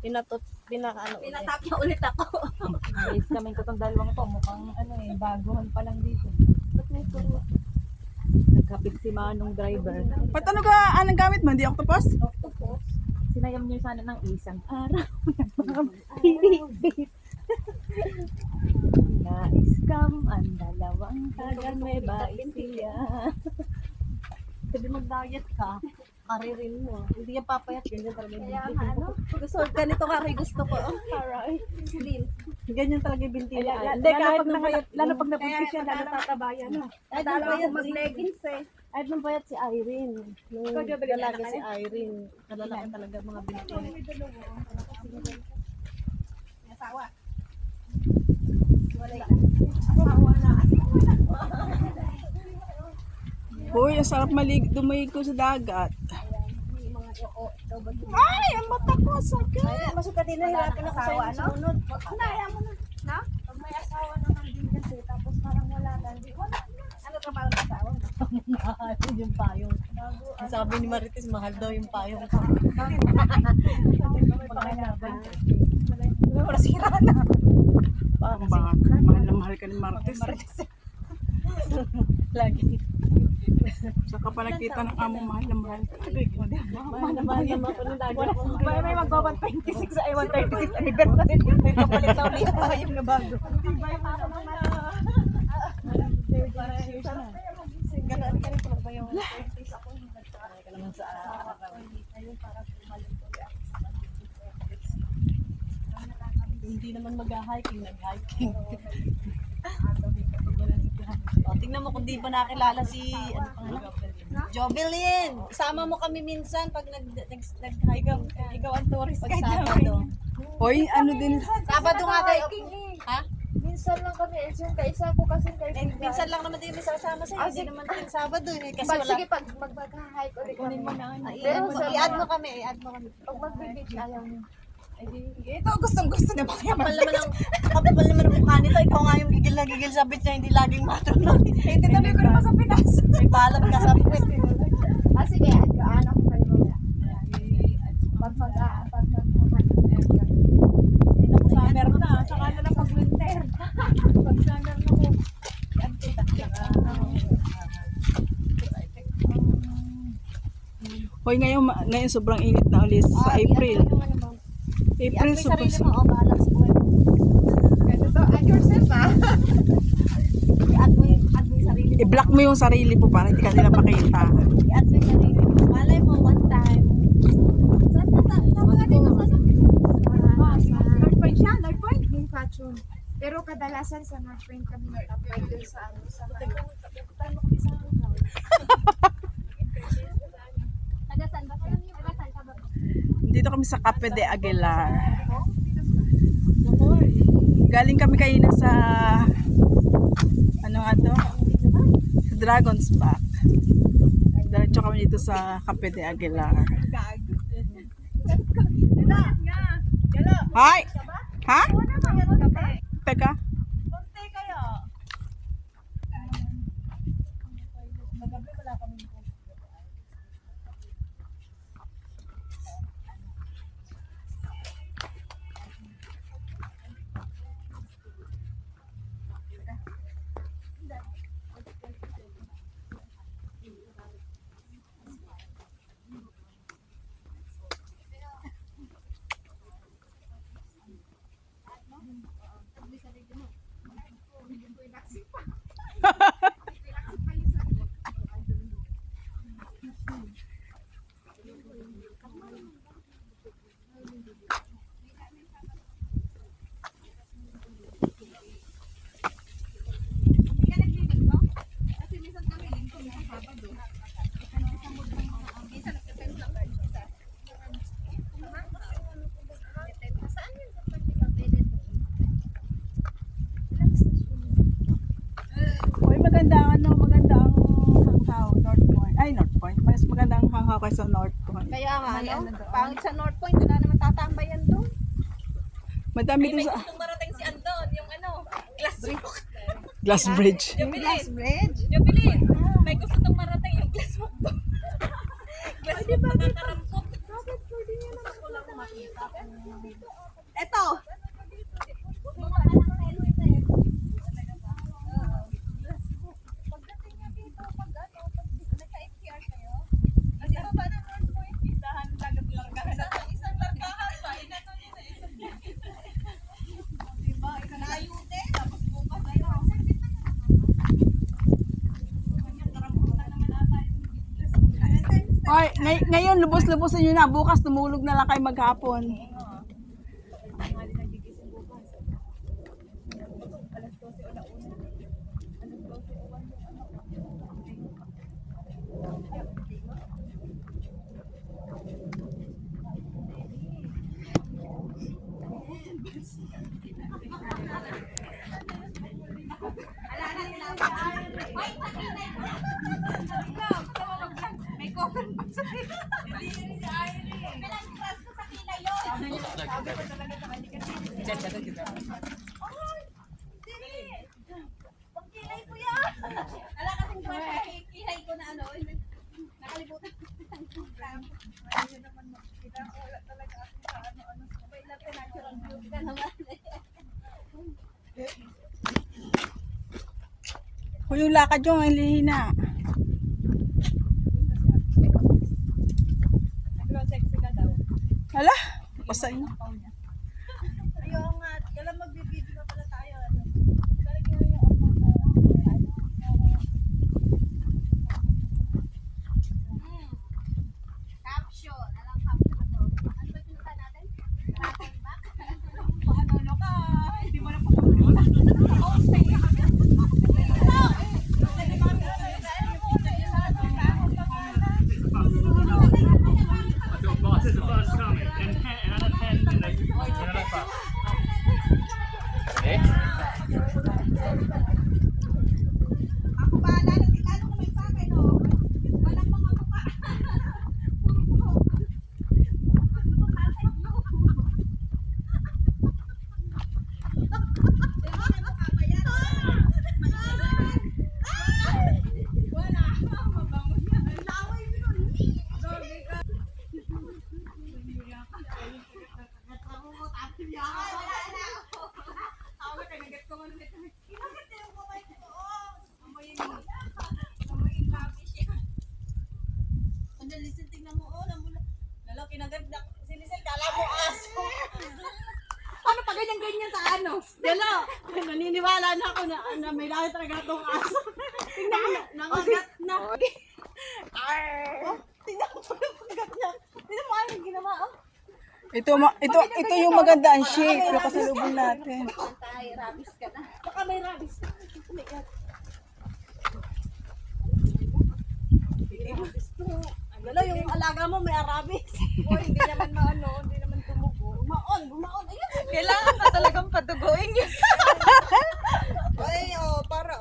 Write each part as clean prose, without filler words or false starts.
Pinatap niya ulit ako. Guys, kami ko itong dalawang to. Mukhang ano eh, baguhan pa lang dito. Nagkapit si Manong driver. Ba't ano ka? Anong gamit mo? Hindi octopus? Sinayam niyo sana ng isang araw. Na-scam ang dalawang taga-Nueva Ecija. Sabi mag-diet ka, karirin mo. Hindi yan papayat, ganyan talaga. Kaya ano, gusto ganito kari gusto ko. Aray. Ganyan talaga yung binti niya. Lalo pag nabuntis siya, lalo tatabayan. Ay, dalawa yung mag-leggings eh. Ay, nung payat si Irene. Nung dalaga si Irene. Kalalaki talaga mga binti. May asawa. Wala. Asawa na. Uy, ang sarap dumigo sa dagat. Ay, ang mata ko, sakit. Ay, masuka din na hirapan ako sa'yo ng sunod. Naya mo na. Na? Pag may asawa naman din kasi, tapos parang wala na. Wala na. Ano ka parang asawa mo? Mahal yung payong. Sabi ni Marites, mahal daw yung payong. Wala sira na. Mahal na mahal ka ni Martes. Lagi. Saka pa nagkita ng amo, mahal na mahal ka. Mahal naman po ng lagi. May magwa-126 ay 136 anniversary. May kapalit na ulit payong na bago. Ganaan ka rin po ba yung 20s ako? Ka naman sa hindi naman mag-hiking, nag-hiking. O, tingnan mo kung di ba nakilala si Jovelyn. Sama mo kami minsan pag nag-hiking. Ikaw ang tourist pag Sabado. Hoy, ano din. Sabado nga tayo. Ha? Minsan lang kami, yung kaisa ko kasi Minsan lang naman din may sasama sa'yo. Hindi naman din Sabado. Kasi wala. Sige, pag mag-hike ulit kami. I-add mo kami. Pag mag-beach, ayaw mo. Ito, gustong-gusto na ba? Kapal naman ang mukha nito. Ikaw nga yung gigil na gigil sa bitch na hindi laging matulog. Tinanong ko naman sa Pinas. May balam ka sa bitch. Sige, ano ko kayo mamaya. Pag Summer na. Saka na lang pag-winter. Pag summer na ko. Yan kita. Hoy, ngayon sobrang init na ulit sa April. April, May sarili mo. O, bahala sa buhay mo. add yourself I-add mo yung sarili mo. I-block mo yung sarili mo para hindi ka nila makita. I-add mo yung sarili mo. Malay mo, one time. Saan ka din ako? North Point siya, North Point. Yung fashion. Pero kadalasan sa North Point kami natapay doon sa ano, sa Dito kami sa Cape de Aguilar. Galing kami kanina sa ano nga to? Sa Dragon's Back. Diretso kami dito sa Cape de Aguilar. Hi! Ha? Teka. maganda ang hanghaw, North Point. Ay, North Point. Mas maganda ang hanghaw kaysa North Point. Kaya nga, ano, pangit sa North Point, wala naman tatambayan doon. Madami din sa Kung marating si Andon, yung ano, glass bridge. Glass Bridge. Glass Bridge? Jubilin, may gusto itong marating yung glass book. Glass book makakarampot. Bakit pwede niya naman ako lang makita? Eto. Hoy, ngayon lubos-lubosin nyo na. Bukas tumulog na lang kayo maghapon. Kung yung lakad yung ang lihina. Hala, pasay na. Ayaw nga. Kailan magbibideo na pala tayo. Caption. Alam caption na to. Ano ba pinunta natin? Ano ka? Hindi mo na This is the first time in 10 out of 10 in the bus. Eh? Ako ba? Lalo naman sa akin, oh. Walang mga mukha. Paano pa ganyan-ganyan sa ano? Dalo, naniniwala na ako na may lahi talaga itong aso. Tingnan mo, nangagat na. Oh, tingnan mo pa yung pagkat niya. Tingnan mo ano yung ginawa, oh. Ito yung maganda ang shape yung kasalubong natin. Antay, rabies ka na. Baka may rabies. Oh my God. Dalo, yung alaga mo may rabies. Oh, hindi naman maano, hindi naman tumugo. Bumaon. Ayun. Kailangan pa talagang patuguin yun. Ay, para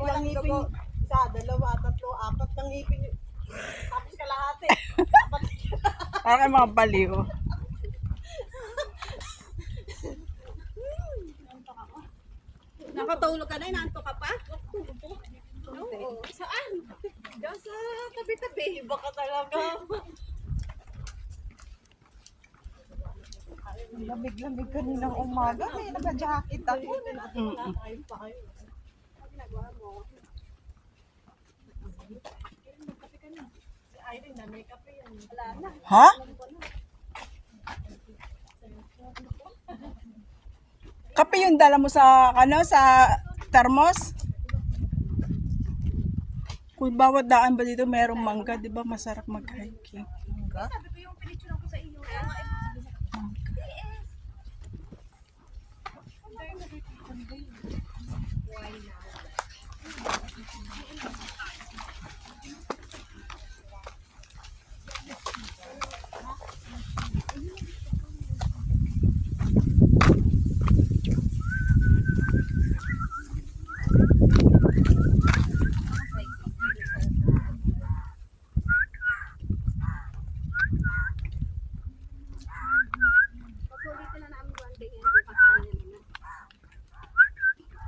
Walang ngipin. Isa, dalawa, tatlo, apat ng ngipin. Tapos kalahati. Parang kayo mga baliw. Nakatulog ka na, inaantok ka pa? Oo. Saan? Diyan sa tabi-tabi. Baka talaga. Lamig-lamig kaninang umaga. May naka-jacket ako. Nakakain pa kayo. Ano ginagawa mo? Si Irene na may kape yan. Wala na. Ha? Kape yung dala mo sa thermos? Kung bawat daan ba dito merong mangga, di ba masarap mag-hiking? Sabi ko yung pinicture ko sa inyo.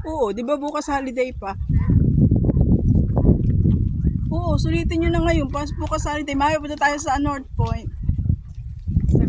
Oo, di ba bukas holiday pa? Oo, sulitin nyo na ngayon. Bukas holiday, mamaya punta tayo sa North Point.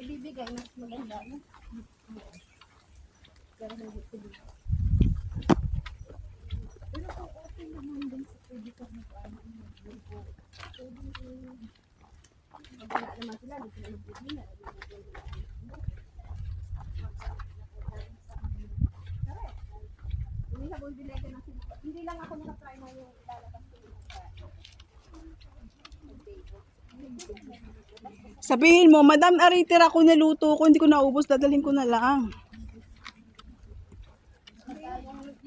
ibibigay, mas maganda. No? Pero hindi ko dito. Pero kung okay naman din sa pwede ko na paano mag-grupo. Wala naman sila, hindi sila mag-grupo na. Hindi na bumili ka ng sila. Hindi lang ako nakatry na yung ilalabas ko. Sabihin mo, Madam, aritira ko niluto ko, hindi ko naubos, dadalhin ko na lang.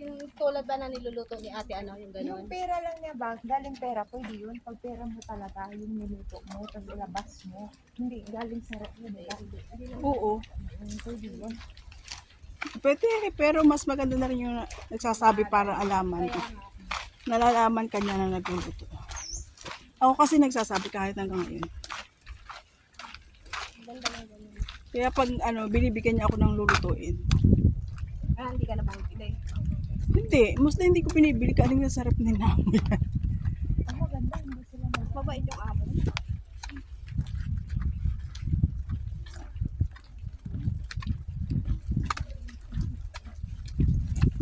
Yung tulad ba na niluluto ni ate, ano, yung Yung gano'n? pera lang niya ba? Galing pera, pwede yun. Pag pera mo talaga, yung niluto mo, tapos ilabas mo. Hindi, galing sarap yun. Oo. Pwede yun. Pwede, pero mas maganda na rin yung nagsasabi para alaman. Nalalaman ka niya na nagluluto. Ako kasi nagsasabi kahit hanggang ngayon. Kaya pag binibigyan niya ako ng lulutuin. Ah, hindi ka na bumili. Hindi, mostly hindi ko pinibili ka rin sa sarap nila. Ang maganda, hindi sila mag... Mabait yung amo.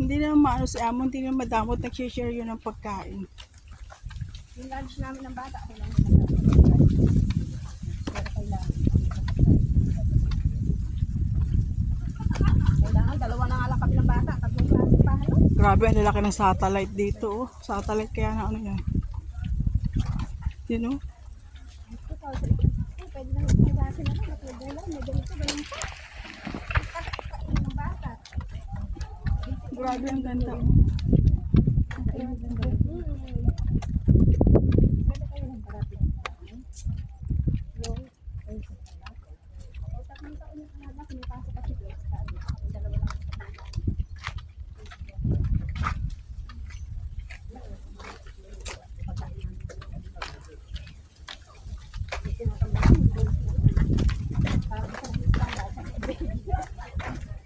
Hindi na maano si Amo, hindi na madamot, nag-share yun ng pagkain. Yung lunch namin ng bata, ako lang. Kailangan, dalawa na nga lang kami ng bata. Tatlong klase pa, ano? Grabe, ang lalaki ng satellite dito. Oh. Satellite kaya na ano yan. You know? Pwede na yung klase na lang. Magulang, may ganito, ganun pa. Ng bata. Grabe ang ganda.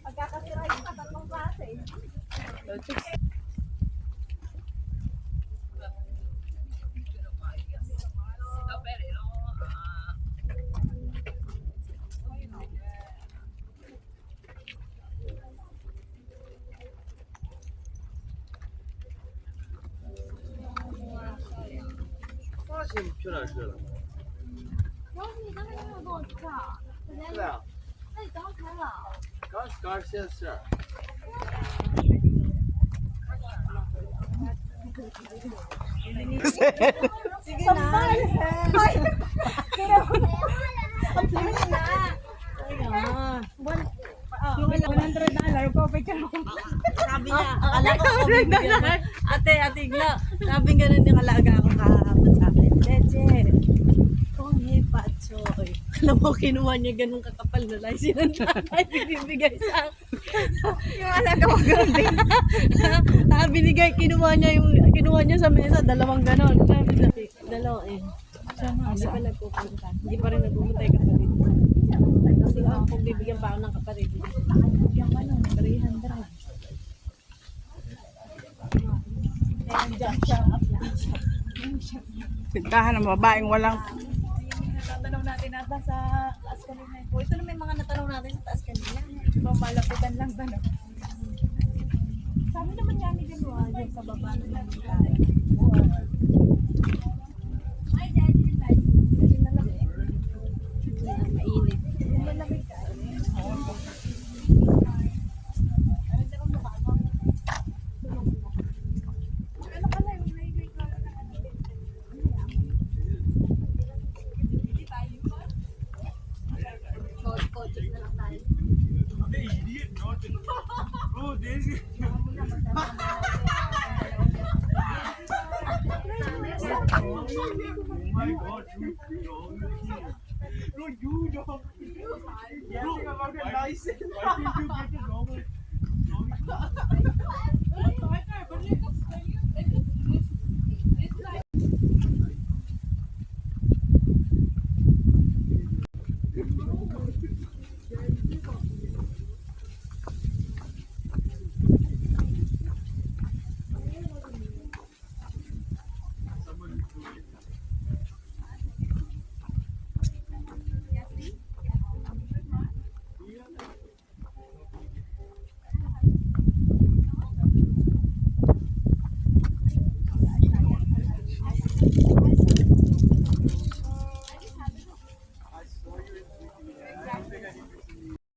Pagkakasira yung tatlong klase.去哪儿吃了？对啊，刚现在是。 Sige na. $100 ko, picture mo. Sabi niya, akala ko ako bibigyan. Ate Gla, sabi nga nun yung alaga ako kahapon sa akin. Leche, Tony Pachoy. Alam mo, kinuha niya ganun kakapal na license ng tatay, binibigay sa akin. Yung alaga ko ganun din. Kinuha niya sa mesa, dalawang ganon. Sabi sa dalawa eh. Hindi pa nagpupunta. Hindi pa rin nagpupunta yung kapatid. Kasi kung bibigyan pa ako ng kapatid, bibigyan pa nun, 300. Pintahan ng babaeng walang Tatanong natin ata sa taas kanina. O, ito na may mga natanong natin sa taas kanina. Mamalapitan lang ba, no? Sabi naman niya ni Ganua, yung sa baba na lang. Mainit. Malamig ka. Coach na lang tayo. my God, no, you don't. Guessing about a license. Why didn't you get a normal?